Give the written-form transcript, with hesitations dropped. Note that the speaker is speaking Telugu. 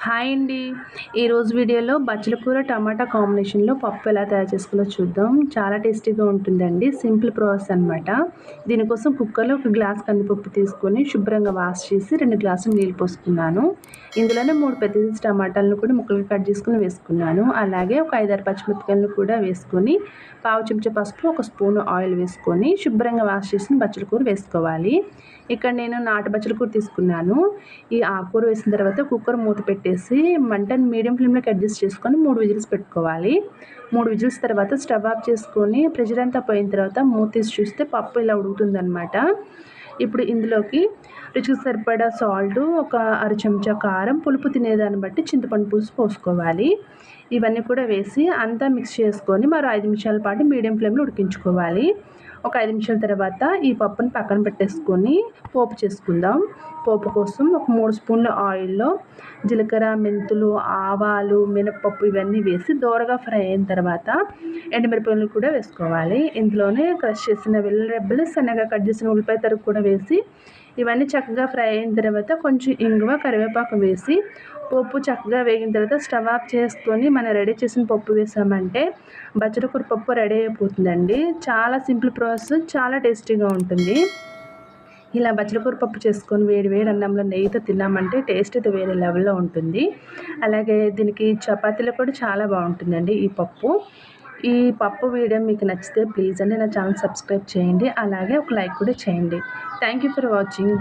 హాయ్ అండి. ఈరోజు వీడియోలో బచ్చల కూర టమాటా కాంబినేషన్లో పప్పు ఎలా తయారు చేసుకోవాలో చూద్దాం. చాలా టేస్టీగా ఉంటుందండి. సింపుల్ ప్రాసెస్ అనమాట. దీనికోసం కుక్కర్లో ఒక గ్లాస్ కందిపప్పు తీసుకొని శుభ్రంగా వాష్ చేసి 2 గ్లాసులు నీళ్ళు పోసుకున్నాను. ఇందులోనే 3 పెద్ద సైజు టమాటాలను కూడా ముక్కలుగా కట్ చేసుకుని వేసుకున్నాను. అలాగే ఒక 5-6 పచ్చిమిరపకాయలను కూడా వేసుకొని పావు చెంచా పసుపు, 1 స్పూన్ ఆయిల్ వేసుకొని శుభ్రంగా వాష్ చేసిన బచ్చల కూర వేసుకోవాలి. ఇక్కడ నేను నాటు బచ్చల కూర తీసుకున్నాను. ఈ ఆకుకూర వేసిన తర్వాత కుక్కర్ మూత పెట్టేసి మంటను మీడియం ఫ్లేమ్లోకి అడ్జస్ట్ చేసుకొని 3 విజిల్స్ పెట్టుకోవాలి. 3 విజిల్స్ తర్వాత స్టవ్ ఆఫ్ చేసుకొని ప్రెషర్ అంతా పోయిన తర్వాత మూత తీసి చూస్తే పప్పు ఇలా ఉడుకుతుందనమాట. ఇప్పుడు ఇందులోకి రుచికి సరిపడా సాల్ట్, ఒక అర చెంచా కారం, పులుపు తినేదాన్ని బట్టి చింతపండు పులుసు పోసుకోవాలి. ఇవన్నీ కూడా వేసి అంతా మిక్స్ చేసుకొని మరో 5 నిమిషాల పాటు మీడియం ఫ్లేమ్లో ఉడికించుకోవాలి. ఒక 5 నిమిషాల తర్వాత ఈ పప్పుని పక్కన పెట్టేసుకొని పోపు చేసుకుందాం. పోపు కోసం ఒక 3 స్పూన్ల ఆయిల్లో జీలకర్ర, మెంతులు, ఆవాలు, మినపప్పు ఇవన్నీ వేసి దోరగా ఫ్రై అయిన తర్వాత ఎండుమిరపకాయలు కూడా వేసుకోవాలి. ఇందులోనే క్రష్ చేసిన వెల్లుల్లి రెబ్బలు, సన్నగా కట్ చేసిన ఉల్లిపాయ తరుగు కూడా వేసి ఇవన్నీ చక్కగా ఫ్రై అయిన తర్వాత కొంచెం ఇంగువ, కరివేపాకు వేసి పప్పు చక్కగా వేగిన తర్వాత స్టవ్ ఆఫ్ చేసుకొని మనం రెడీ చేసిన పప్పు వేసామంటే బచ్చల కూర పప్పు రెడీ అయిపోతుందండి. చాలా సింపుల్ ప్రాసెస్, చాలా టేస్టీగా ఉంటుంది. ఇలా బచ్చల కూర పప్పు చేసుకొని వేడి వేడి అన్నంలో నెయ్యితో తిన్నామంటే టేస్ట్ అయితే వేరే లెవెల్లో ఉంటుంది. అలాగే దీనికి చపాతీలో కూడా చాలా బాగుంటుందండి ఈ పప్పు. ఈ పప్పు వీడియో మీకు నచ్చితే ప్లీజ్ అండి నా ఛానల్ సబ్స్క్రైబ్ చేయండి. అలాగే ఒక లైక్ కూడా చేయండి. Thank you for watching.